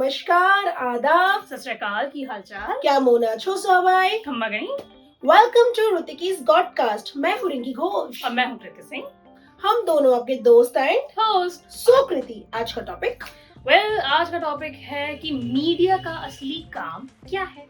नमस्कार, आदाब, सत श्री अकाल, की हालचाल? क्या मोना छो सवाई? खम्मा गई। Welcome to Ritiki's podcast. मैं हूँ रिंकी घोष और मैं हूँ कृति सिंह, हम दोनों आपके दोस्त एंड होस्ट। सो कृति, आज का टॉपिक आज का टॉपिक है कि मीडिया का असली काम क्या है।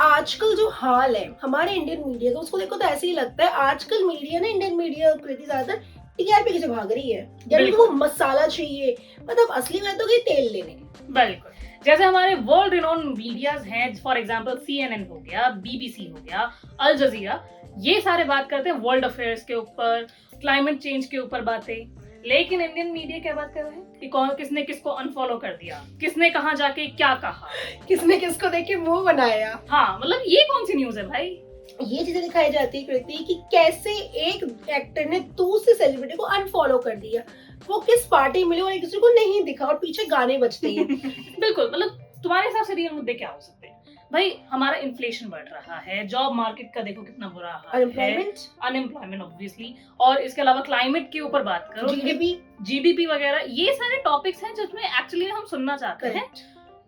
आजकल जो हाल है हमारे इंडियन मीडिया का, उसको देखो तो ऐसे ही लगता है आजकल मीडिया ना, इंडियन मीडिया कृति ज्यादातर टीआरपी पीछे भाग रही है, जब उनको मसाला चाहिए, मतलब असली बात हो गई तेल लेने। बिल्कुल, जैसे हमारे वर्ल्ड रिनोन मीडियाज हैं, फॉर एग्जांपल CNN हो गया, BBC हो गया, अल जजीरा, ये सारे बात करते हैं वर्ल्ड अफेयर्स के ऊपर, क्लाइमेट चेंज के ऊपर बातें। लेकिन इंडियन मीडिया क्या बात कर रहे हैं कि कौन किसने किसको अनफॉलो कर दिया, किसने कहाँ जाके क्या कहा, किसने किसको देख के मुंह बनाया। हाँ, मतलब ये कौन सी न्यूज है भाई? ये चीजें दिखाई जाती है कृति कि कैसे एक एक्टर ने दूसरे सेलिब्रिटी को अनफॉलो कर दिया, वो किस पार्टी मिले और एक दूसरे को नहीं दिखा और पीछे गाने बजते हैं। बिल्कुल, मतलब तुम्हारे हिसाब से रियल मुद्दे क्या हो सकते हैं भाई? हमारा इन्फ्लेशन बढ़ रहा है, जॉब मार्केट का देखो कितना बुरा हाल है, अनएम्प्लॉयमेंट ऑब्वियसली, और इसके अलावा क्लाइमेट के ऊपर बात करो, जीडीपी वगैरह, ये सारे टॉपिक्स हैं जिसमें एक्चुअली हम सुनना चाहते हैं,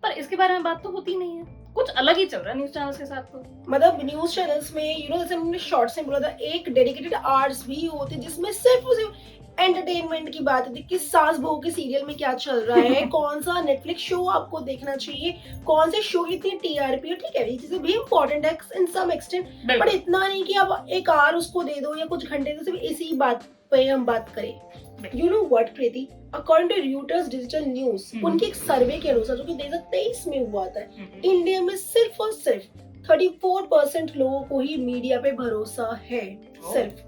पर इसके बारे में बात तो होती नहीं है। कुछ अलग ही चल रहा है न्यूज चैनल्स के साथ। तो मतलब न्यूज चैनल्स में जैसे हमने शॉर्ट से बोला था, एक डेडिकेटेड आवर्स भी होते जिसमें सिर्फ एंटरटेनमेंट की बात होती कि सास बहू के सीरियल में क्या चल रहा है, कौन सा नेटफ्लिक्स शो आपको देखना चाहिए, कौन से शो की इतनी टीआरपी है। ठीक है, ये चीजें भी इम्पोर्टेंट है इन सम एक्सटेंट, पर इतना नहीं कि आप एक आवर उसको दे दो या कुछ घंटे तो सिर्फ इसी बात पे हम बात करें। You know what, Kriti? According to Reuters Digital News, उनके एक सर्वे के अनुसार जो कि 2023 में हुआ था, इंडिया में सिर्फ और सिर्फ 34% लोगों को ही मीडिया पे भरोसा है, सिर्फ,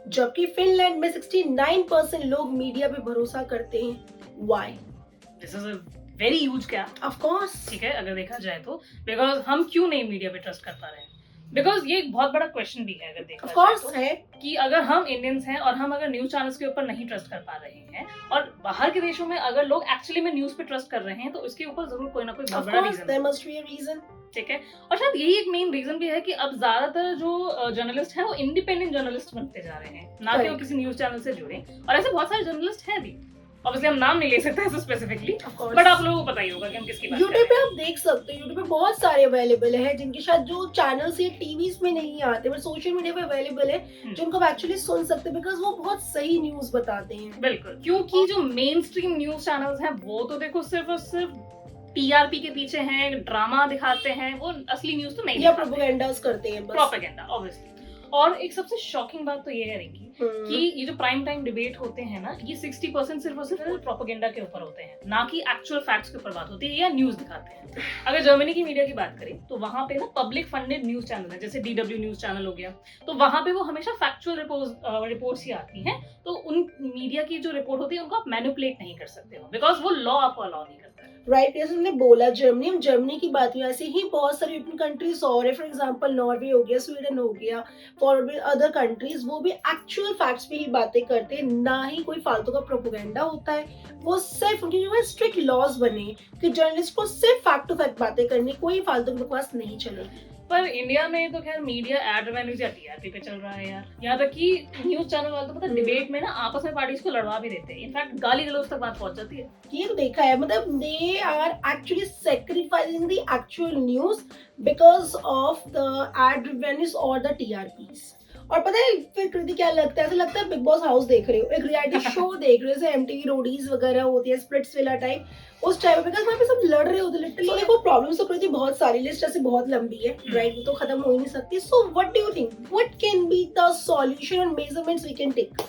जबकि फिनलैंड में 69% लोग मीडिया पे भरोसा करते हैं। Why? This is a very huge gap. Of course. ठीक है, अगर देखा जाए तो बिकॉज हम क्यों नहीं मीडिया पे ट्रस्ट कर पा रहे हैं? बिकॉज ये एक बहुत बड़ा क्वेश्चन भी है अगर देखा जाए तो, है कि अगर हम इंडियंस हैं और हम अगर न्यूज चैनल्स के ऊपर नहीं ट्रस्ट कर पा रहे हैं और बाहर के देशों में अगर लोग एक्चुअली में न्यूज पे ट्रस्ट कर रहे हैं, तो इसके ऊपर जरूर कोई ना कोई बहुत बड़ा रीजन। ठीक है, और शायद यही एक मेन रीजन भी है कि अब ज्यादातर जो जर्नलिस्ट हैं वो इंडिपेंडेंट जर्नलिस्ट बनते जा रहे हैं, ना कि वो किसी न्यूज चैनल से जुड़े। और ऐसे बहुत सारे जर्नलिस्ट हैं भी, ऑब्वियसली हम नाम नहीं ले सकते हैं स्पेसिफिकली, बट आप लोगों को पता ही होगा कि हम किसकी बात कर रहे हैं। YouTube पे आप देख सकते हो, YouTube पे बहुत सारे अवेलेबल है जिनके शायद जो चैनल्स या टीवीज में नहीं आते बट सोशल मीडिया पे अवेलेबल है, जिनको आप एक्चुअली सुन सकते हैं बिकॉज वो बहुत सही न्यूज बताते हैं। बिल्कुल, क्योंकि जो मेन स्ट्रीम न्यूज चैनल्स हैं वो तो देखो सिर्फ और सिर्फ टीआरपी के पीछे हैं, ड्रामा दिखाते हैं, वो असली न्यूज तो नहीं, या प्रोपेगेंडास करते हैं, प्रोपेगेंडा ऑब्वियसली। और एक सबसे शॉकिंग बात तो ये है रिंकी कि ये जो प्राइम टाइम डिबेट होते हैं ना, ये 60% सिर्फ और सिर्फ प्रोपेगेंडा के ऊपर होते हैं, ना कि एक्चुअल फैक्ट्स के ऊपर बात होती है या न्यूज दिखाते हैं। अगर जर्मनी की मीडिया की बात करें तो वहां पे ना पब्लिक फंडेड न्यूज चैनल है, जैसे DW न्यूज चैनल हो गया, तो वहां पे वो हमेशा फैक्चुअल रिपोर्ट्स ही आती हैं, तो उन मीडिया की जो रिपोर्ट होती है उनको आप मैनिपुलेट नहीं कर सकते हो, बिकॉज वो लॉ आपको अलाउ नहीं करता है। राइट, जैसे हमने बोला जर्मनी की बात हुई, ऐसे ही बहुत सारी यूरोपियन कंट्रीज और है, फॉर एग्जांपल नॉर्वे हो गया, स्वीडन हो गया, फॉर अदर कंट्रीज, वो भी एक्चुअल फैक्ट्स पे ही बातें करते हैं, ना ही कोई फालतू का प्रोपेगेंडा होता है। वो सिर्फ उनके जो है स्ट्रिक्ट लॉज बने कि जर्नलिस्ट को सिर्फ फैक्ट टू फैक्ट बातें करनी, कोई फालतू की बकवास नहीं चलेगी। पर इंडिया में तो खैर मीडिया एड रेवेन्यूज या टीआरपी पे चल रहा है यार, यहाँ तक कि न्यूज चैनल वाले तो पता डिबेट में ना आपस में पार्टीज को लड़वा भी देते हैं, इनफैक्ट गाली गलौज तक बात पहुंच जाती है। ये तो देखा है, मतलब they are actually sacrificing the actual news because of the ad revenues और द टीआरपीज। और पता है फिर कृति क्या लगता है, ऐसा लगता है बिग बॉस हाउस देख रहे हो, एक रियलिटी शो देख रहे हो, जैसे MTV रोडीज वगैरह होती है, स्प्लिट्सविला टाइप, उस टाइप में, बिकॉज वहाँ पे सब लड़ रहे होते लिटरली। तो देखो प्रॉब्लम्स तो कृति बहुत सारी, लिस्ट ऐसे बहुत लंबी है, राइट, वो तो खत्म हो ही नहीं सकती। So what do you think, what can be the solution और मेजरमेंट्स वी कैन टेक?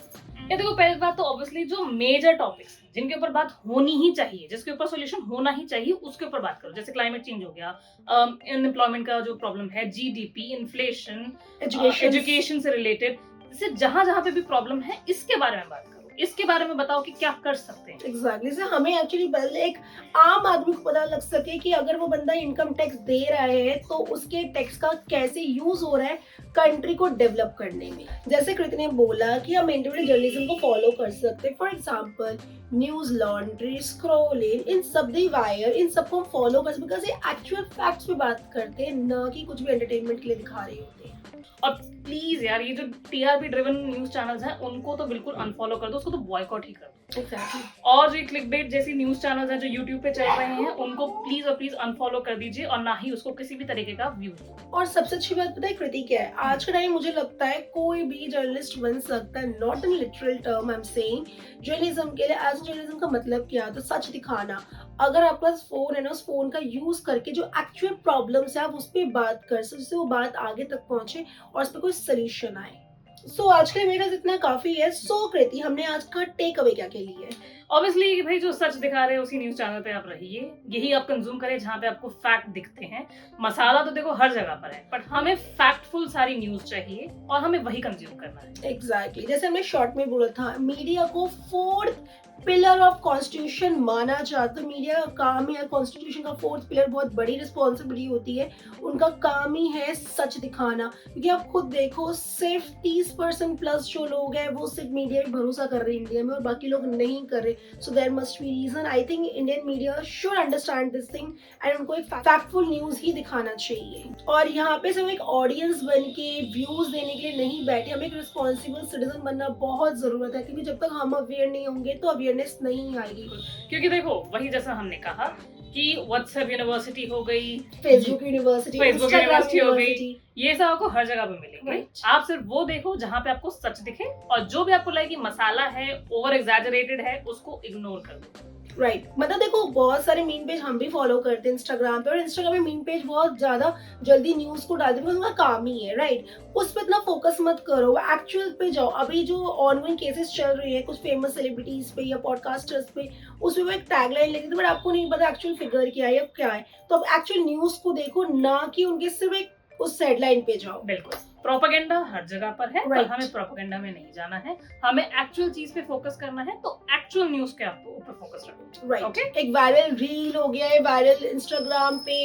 ये देखो, पहली बात तो ऑब्वियसली जो मेजर टॉपिक्स जिनके ऊपर बात होनी ही चाहिए, जिसके ऊपर सोल्यूशन होना ही चाहिए, उसके ऊपर बात करो। जैसे क्लाइमेट चेंज हो गया, अनएम्प्लॉयमेंट का जो प्रॉब्लम है, GDP, इन्फ्लेशन, एजुकेशन से रिलेटेड, जैसे जहां पे भी प्रॉब्लम है, इसके बारे में बात करो, इसके बारे में बताओ कि क्या कर सकते हैं। एग्जैक्टली, से हमें एक्चुअली पहले एक आम आदमी को पता लग सके कि अगर वो बंदा इनकम टैक्स दे रहा है तो उसके टैक्स का कैसे यूज हो रहा है कंट्री को डेवलप करने में। जैसे कृति ने बोला कि हम इंडिविजुअल जर्नलिज्म को फॉलो कर सकते हैं, for example Newslaundry, scrolling, इन सब दी वायर, इन सबको हम फॉलो कर सकते बिकॉज ये एक्चुअल फैक्ट्स पे बात करते हैं, ना कि कुछ भी एंटरटेनमेंट के लिए दिखा रहे होते हैं। और प्लीज यार ये जो टीआरपी ड्रिवन न्यूज चैनल्स हैं उनको तो बिल्कुल अनफॉलो कर दो, उसको तो बॉयकॉट ही कर दो। Exactly. और जो क्लिकबेट जैसी न्यूज चैनल्स हैं जो यूट्यूब पे चल रहे हैं उनको प्लीज और प्लीज अनफॉलो कर दीजिए, और ना ही उसको किसी भी तरीके का व्यू। और सबसे अच्छी बात पता है कृति क्या है, आज के टाइम मुझे लगता है कोई भी जर्नलिस्ट बन सकता है, not in literal term I am saying. Journalism के लिए एज जर्नलिज्म का मतलब क्या, तो सच दिखाना। अगर आपके पास फोन है ना, उस फोन का यूज करके जो एक्चुअल प्रॉब्लम्स है आप उस पर बात कर सकते, जिससे वो बात आगे तक पहुंचे और उस पर कोई सोल्यूशन आए। सो आज के लिए मेरे ख्याल से इतना काफी है। सो कृति, हमने आज का टेक अवे क्या के लिए है? ऑब्वियसली भाई जो सच दिखा रहे हैं उसी न्यूज चैनल पे आप रहिए, यही आप कंज्यूम करें जहाँ पे आपको फैक्ट दिखते हैं। मसाला तो देखो हर जगह पर है, बट हमें फैक्टफुल सारी न्यूज चाहिए और हमें वही कंज्यूम करना है। एग्जैक्टली जैसे हमने शॉर्ट में बोला था, मीडिया को फोर्थ पिलर ऑफ कॉन्स्टिट्यूशन माना जाता है। मीडिया का काम है, कॉन्स्टिट्यूशन का फोर्थ पिलर बहुत बड़ी रिस्पॉन्सिबिलिटी होती है, उनका काम ही है सच दिखाना। क्योंकि आप खुद देखो सिर्फ 30% प्लस जो लोग हैं वो सिर्फ मीडिया पे भरोसा कर रहे हैं इंडिया में, और बाकी लोग नहीं कर रहे। So there must be reason. I think Indian media should understand this thing and उनको एक फैक्टफुल न्यूज ही दिखाना चाहिए। और यहाँ पे सब एक ऑडियंस बन के व्यूज देने के लिए नहीं बैठे, हमें एक रिस्पॉन्सिबल सिटीजन बनना बहुत जरूरत है, क्योंकि जब तक हम अवेयर नहीं होंगे तो अवेयरनेस नहीं आएगी। क्योंकि देखो वही जैसा हमने कहा कि व्हाट्सएप यूनिवर्सिटी हो गई, फेसबुक यूनिवर्सिटी हो गई, ये सब आपको हर जगह पे मिलेंगे। आप सिर्फ वो देखो जहाँ पे आपको सच दिखे, और जो भी आपको लगे कि मसाला है, ओवर एग्जैजरेटेड है, उसको इग्नोर कर दो। राइट मतलब देखो बहुत सारे मीम पेज हम भी फॉलो करते हैं इंस्टाग्राम पे, और इंस्टाग्राम में मीम पेज बहुत ज्यादा जल्दी न्यूज को डालते हैं, उनका काम ही है। राइट, उस पर इतना फोकस मत करो, एक्चुअल पे जाओ। अभी जो ऑनगोइंग केसेस चल रही है कुछ फेमस सेलिब्रिटीज पे या पॉडकास्टर्स पे, उसमें वो एक टैगलाइन लिखी थी, बट आपको नहीं पता एक्चुअल फिगर क्या है या क्या है। तो आप एक्चुअल न्यूज को देखो, ना कि उनके सिर्फ एक उस हेडलाइन पे जाओ। बिल्कुल, प्रोपेगेंडा हर जगह पर है, पर हमें प्रोपेगेंडा में नहीं जाना है, हमें एक्चुअल चीज पे फोकस करना है। तो एक्चुअल न्यूज के आपको ऊपर फोकस रखो। राइट, एक वायरल रील हो गया है, वायरल इंस्टाग्राम पे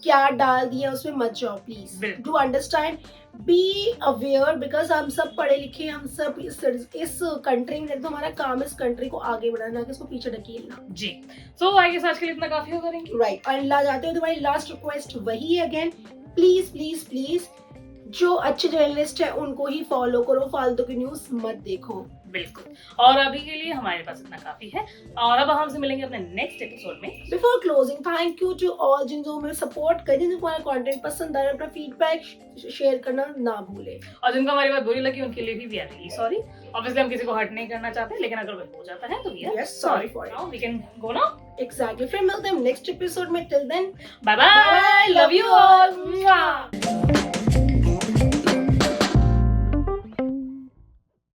क्या डाल दिया उसमें मत जाओ please. Do understand, be aware, because हम सब पढ़े लिखे, हम सब इस कंट्री में, तो हमारा काम है इस कंट्री को आगे बढ़ाना, ना कि इसको पीछे ढकेलना। जी, सो आई गेस आज के लिए इतना काफी होगा। राइट, और ला जाते हो तुम्हारी लास्ट रिक्वेस्ट वही है अगेन, प्लीज प्लीज प्लीज जो अच्छे जर्नलिस्ट है उनको ही फॉलो करो, फालतू की न्यूज मत देखो। बिल्कुल, और अभी के लिए हमारे पास इतना काफी है, और अब हमसे मिलेंगे अपने नेक्स्ट एपिसोड में। Before closing, thank you to all जिनको हमें सपोर्ट कर, जिनको हमारा कंटेंट पसंद आया, अपना फीडबैक शेयर करना ना भूले, और जिनको हमारी बात बुरी लगी उनके लिए भी we are really sorry. Obviously हम किसी को हर्ट नहीं करना चाहते, लेकिन अगर वो हो जाता है तो we are sorry for it. Now we can go now. Exactly, फिर मिलते हैं नेक्स्ट एपिसोड में। Till then bye bye, love you all.